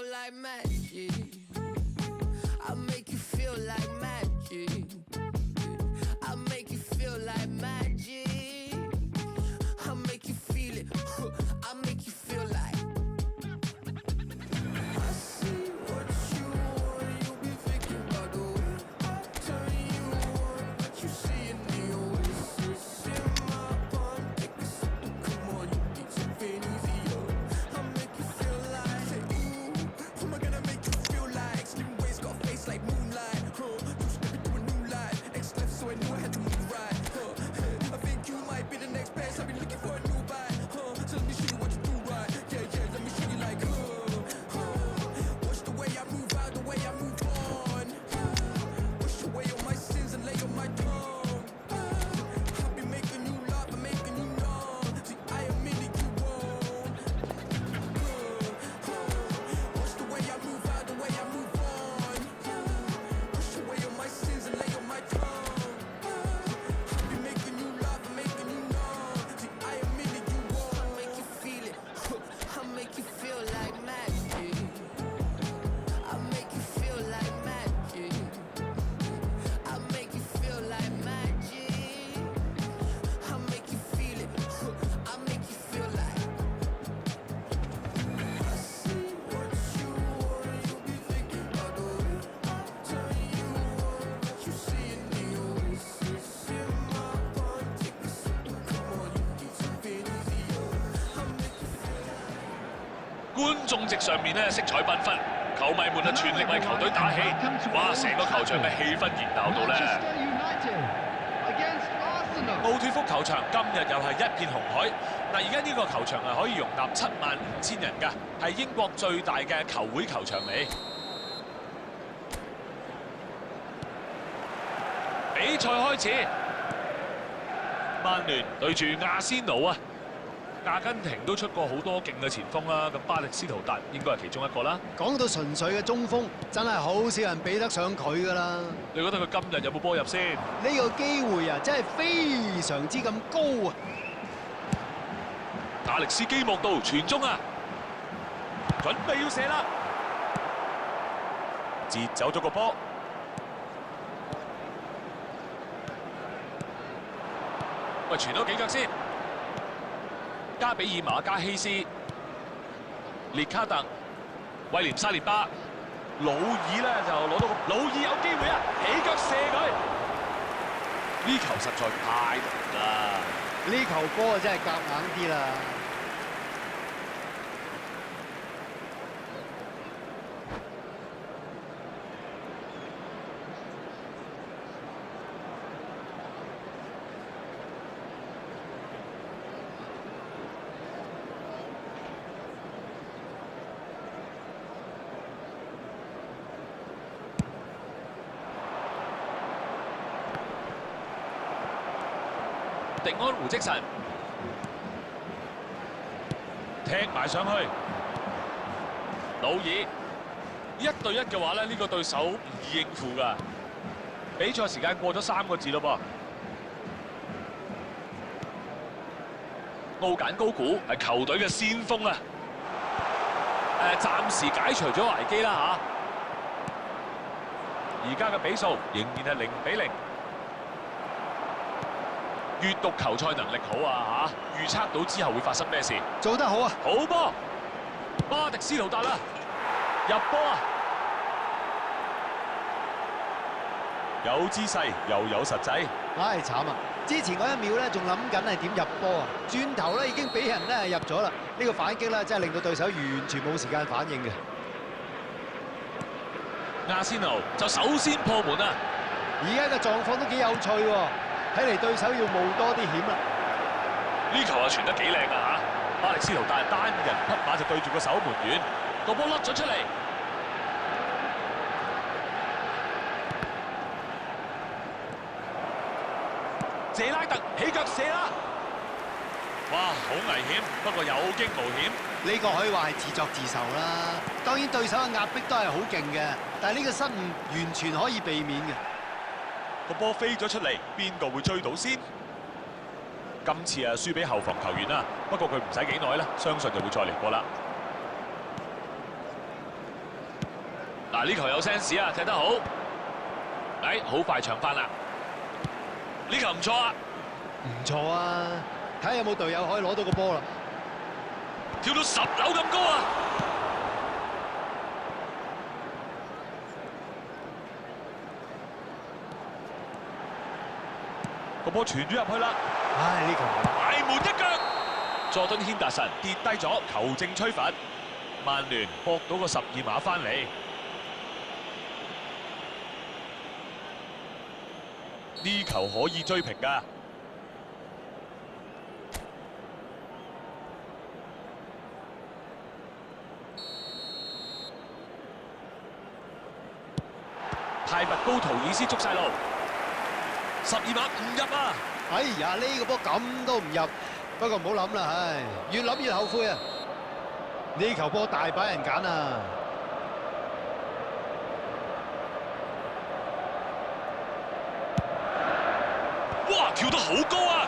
feel like magic. I make you feel like magic. I make you feel like magic. I make you feel it. I make you feel like. I see what you want. You be thinking about the way I turn you on. What you see in the oasis in my palm. Take a sip, come on, you need something easier. I make you feel like, say, ooh, who am I gonna make you feel like? Slim waist, got a face like moonlight. You step into a new life. Ex left, so I knew I had to move right. I think you might be the next best. I've been looking for a new bite. So let me show you what you do right. Yeah, yeah, let me show you like, watch the way I move out, the way I move on. Wash away all my sins and lay on my tongue. I'll be making you laugh and making you numb. See, I am in it, you won't. Watch the way I move out, the way I move on. Wash away all my sins and lay on my tongue. I'll be making you laugh and making you numb. See, I am in it, you won't. I make you feel it. I make you feel like magic. I make you feel like magic. I make you feel like magic. I make you feel it. I make you feel like. I see what you want. You be thinking about the way I turn you on. What you see in the oasis in my palm. Take a sip, come on, you need something easier. I make you feel like. 觀眾席上面咧色彩繽紛，球迷們啊全力為球隊打氣，哇！成個球場嘅氣氛熱鬧到咧。奧脱福球場今日又係一片紅海。嗱，而家呢個球場係可以容納75,000人㗎，係英國最大嘅球會球場嚟。比賽開始，曼聯對住阿仙奴啊！阿根廷都出過好多勁嘅前鋒啦，咁巴力斯圖達應該係其中一個啦。講到純粹嘅中鋒，真係好少人比得上佢噶啦。你覺得佢今日有冇波入先？呢個機會啊，真係非常之咁高啊！亞力斯基莫度傳中啊，準備要射啦，截走咗個波。喂，傳咗幾腳先？加比爾馬加希斯、列卡特、威廉沙列巴、魯爾咧就攞到個，魯爾有機會啊，起腳射佢，呢球實在太難啦！呢球波啊真係夾硬啲啦。迪安胡積臣踢埋上去，魯爾1對1嘅話咧，呢個對手唔易應付㗎。比賽時間過咗3個字咯噃。奧簡高古係球隊嘅先鋒啊！暫時解除咗危機啦嚇。而家嘅比數仍然係0-0。閱讀球賽能力好啊嚇，預測到之後會發生咩事。做得好啊！好波，巴迪斯圖達啦，入波啊！有姿勢又有實際。唉，慘啊！之前嗰1秒咧，仲諗緊係點入波啊，轉頭咧已經俾人咧入咗啦。呢個反擊咧，真係令到對手完全冇時間反應嘅。阿仙奴就首先破門啊！而家嘅狀況都幾有趣喎。睇嚟對手要冒多啲險啦！呢球啊傳得幾靚啊嚇！巴力斯圖達單人匹馬就對住個守門員，個波甩咗出嚟。謝拉特起腳射啦！哇，好危險，不過有驚無險。呢個可以話係自作自受啦。當然對手嘅壓迫都係好勁嘅，但係呢個失誤完全可以避免嘅。個波飛咗出嚟，邊個會追到先？今次啊輸俾後防球員啦，不過佢唔使幾耐咧，相信就會再嚟過啦。嗱，呢球有 sense 啊，踢得好。好快搶翻啦！呢球唔錯啊，唔錯啊！睇下有冇隊友可以攞到個波啦。跳到10樓咁高啊！個波傳咗入去啦！唉，呢球大門一腳，佐敦軒達臣跌低咗，球證吹罰。曼聯搏到個12碼翻嚟。呢球可以追平㗎。泰拔高圖爾斯捉晒路，12碼唔入啊！哎呀，呢個波咁都唔入，不過唔好諗啦，唉，越諗越後悔啊！呢球波大把人揀啊！哇，跳得好高啊！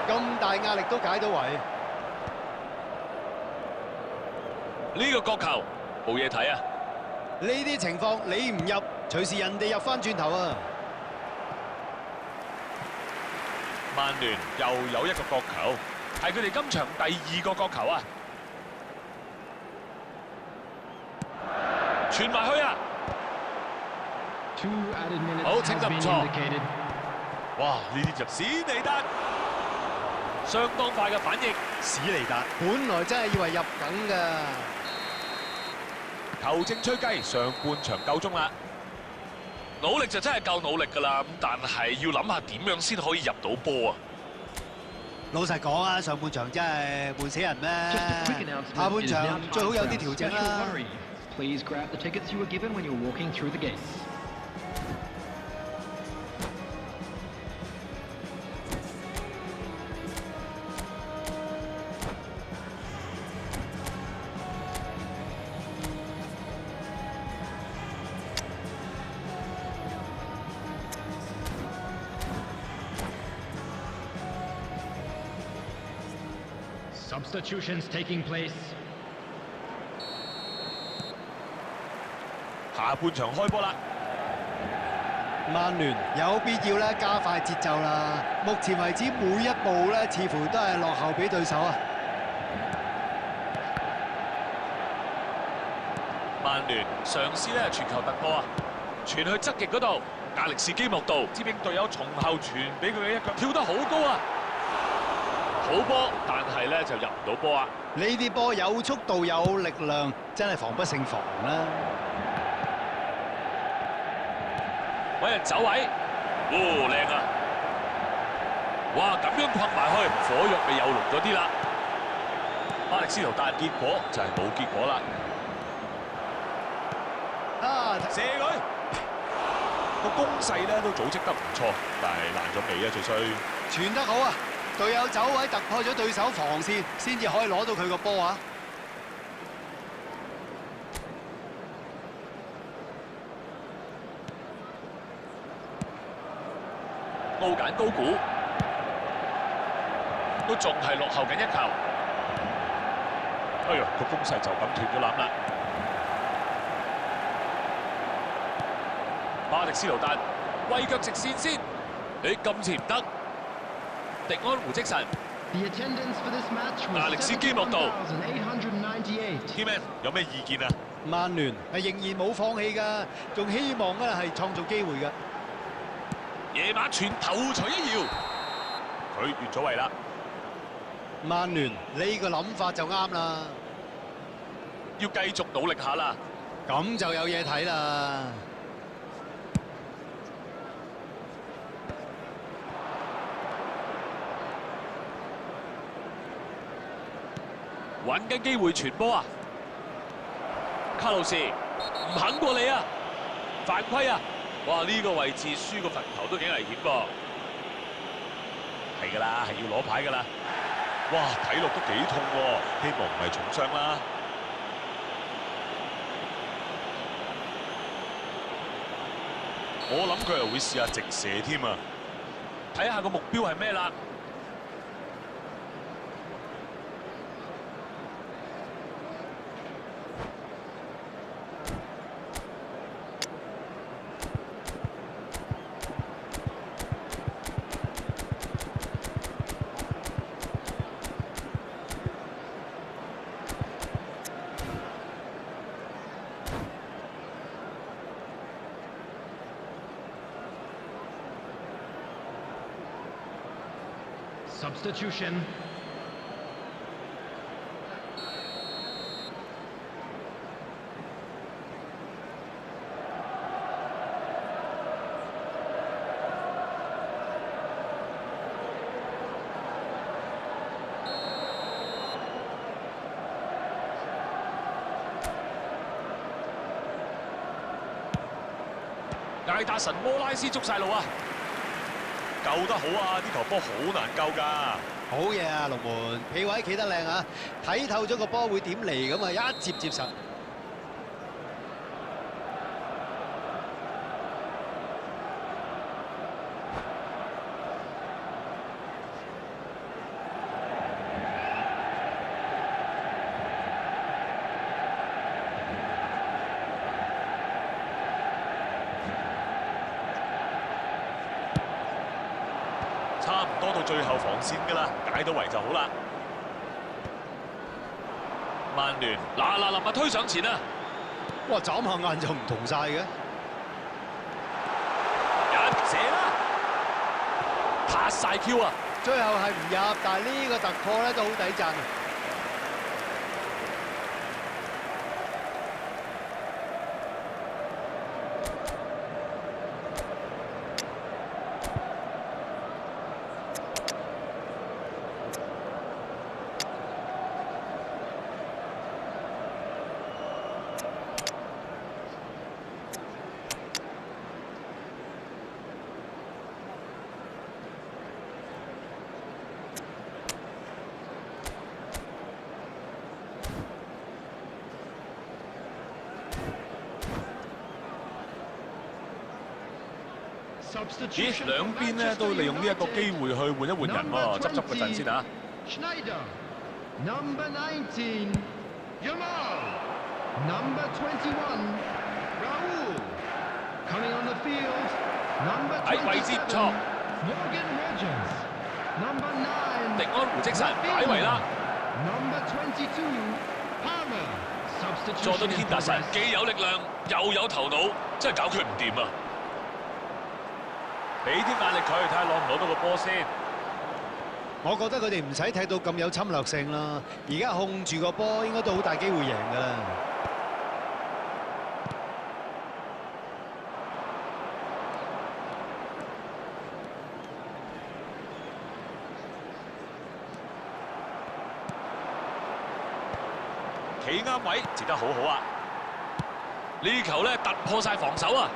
咁大壓力都解到圍，呢個角球冇嘢睇啊！呢啲情況你唔入，隨時人哋入翻轉頭啊！曼聯又有一個角球，係佢哋今場第2個角球啊！傳埋去啊！好，清得唔錯。哇！呢啲就史尼達，相當快嘅反應。史尼達本來真係以為入緊㗎。球證吹雞，上半場夠鐘啦。努力就真係夠努力㗎啦，咁但係要諗下點樣先可以入到波啊！老實講啊，上半場真係悶死人咩？下半場最好有啲調整啦。Please grab the tickets you were given when you were walking through the gates. Substitutions taking place. 下半場開波啦！曼聯有必要咧加快節奏啦。目前為止每一步咧，似乎都係落後俾對手啊。曼聯嘗試咧傳球突破啊，傳去側翼嗰度，亞力士基莫道接應隊友從後傳俾佢嘅一腳，跳得好高啊！好波，但係咧就入唔到波啊！呢啲波有速度有力量，真係防不勝防啦。揾人走位，靚啊！哇，咁樣困埋去，火藥味又濃咗啲啦。巴力斯圖達結果就係冇結果啦。射佢個攻勢咧都組織得唔錯，但係爛咗尾啊，最衰。傳得好啊！隊友走位突破咗對手防線，先至可以攞到佢個波啊！高簡高估，都仲係落後緊一球。哎呀，個攻勢就咁斷咗纜啦！巴迪斯勞達揮腳直線先，今次唔得。迪安胡積臣，亞力斯基莫道 ，Keyman 有咩意見啊？曼聯係仍然冇放棄㗎，仲希望咧係創造機會㗎。夜馬傳頭槌一搖，佢越咗位啦。曼聯呢個諗法就啱啦，要繼續努力下啦。咁就有嘢睇啦。揾緊機會傳波啊！卡路士唔肯過你啊！犯規啊！哇！呢個位置輸個罰球都幾危險噃。係㗎啦，係要攞牌㗎啦。哇！睇落都幾痛喎，希望唔係重傷啦。我諗佢又會試下直射添啊！睇下個目標係咩啦。Substitution. 艾達臣摩拉斯捉晒路啊！救得好啊！呢球波好難救㗎。好嘢啊，龍門企位企得靚啊，睇透咗個波會點嚟咁啊，一接實。差唔多到最後防線㗎啦，解到圍就好啦。曼聯嗱臨啊推上前啊！哇，眨下眼就唔同晒嘅。人射啦，拍晒 Q 啊！最後係唔入，但係呢個突破咧都好抵讚啊！咦，兩邊咧都利用呢一個機會去換一換人喎，執個陣先啊！ Schneider, number 19, Jamal, number 21, Raul, coming on the field, number 喺位置唔錯， Morgan Rogers, number 9, 迪安胡積神解圍啦， number 22, Palmer, 佐 substitution 敦 in 軒達臣 progress. 既有力量又有頭腦，真係搞佢唔掂啊！俾啲壓力佢，睇下攞唔攞到個波先。我覺得佢哋唔使踢到咁有侵略性啦，而家控住個波應該都好大機會贏㗎啦。企啱位，接得好好啊！呢球咧突破晒防守啊！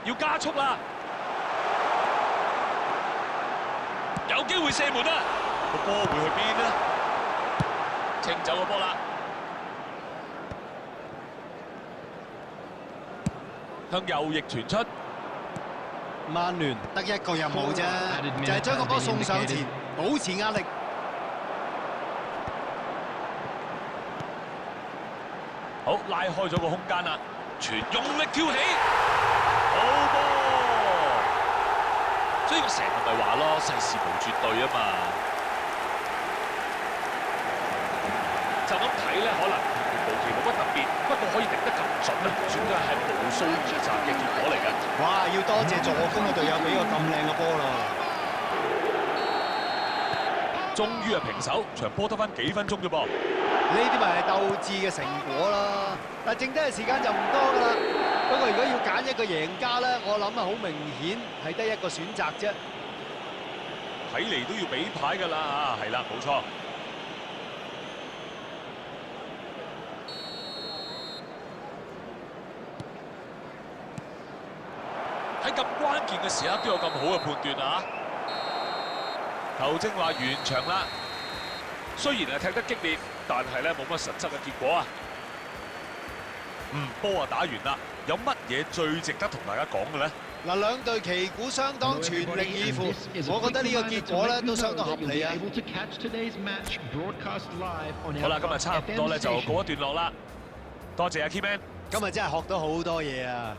要加速啦！有機會射門啊！個波會去邊呢？清走個波啦！向右翼傳出。曼聯得一個任務啫，就係將個波送上前，保持壓力。好，拉開咗個空間啦，全用力跳起。好波！所以我成日咪話咯，世事無絕對啊嘛。就咁睇咧，可能無期冇乜特別，不過可以頂得咁準咧，算係無數二集嘅結果嚟嘅。哇！要多謝助攻嘅隊友俾個咁靚嘅波啦。終於係平手，場波得翻幾分鐘啫噃。呢啲咪係鬥志嘅成果啦。但係剩低嘅時間就唔多㗎啦。不過如果要揀一個贏家咧，我諗啊好明顯係得一個選擇啫。睇嚟都要俾牌㗎啦嚇，係啦，冇錯。喺咁關鍵嘅時刻都有咁好嘅判斷啊！球證話完場啦，雖然係踢得激烈，但係咧冇乜實質嘅結果啊。波啊打完啦，有乜嘢最值得同大家講嘅咧？嗱，兩隊旗鼓相當，全力以赴，我覺得呢個結果咧都相當合理啊！好啦，今日差唔多咧就告一段落啦，多謝阿 Keyman，今日真係學到好多嘢啊！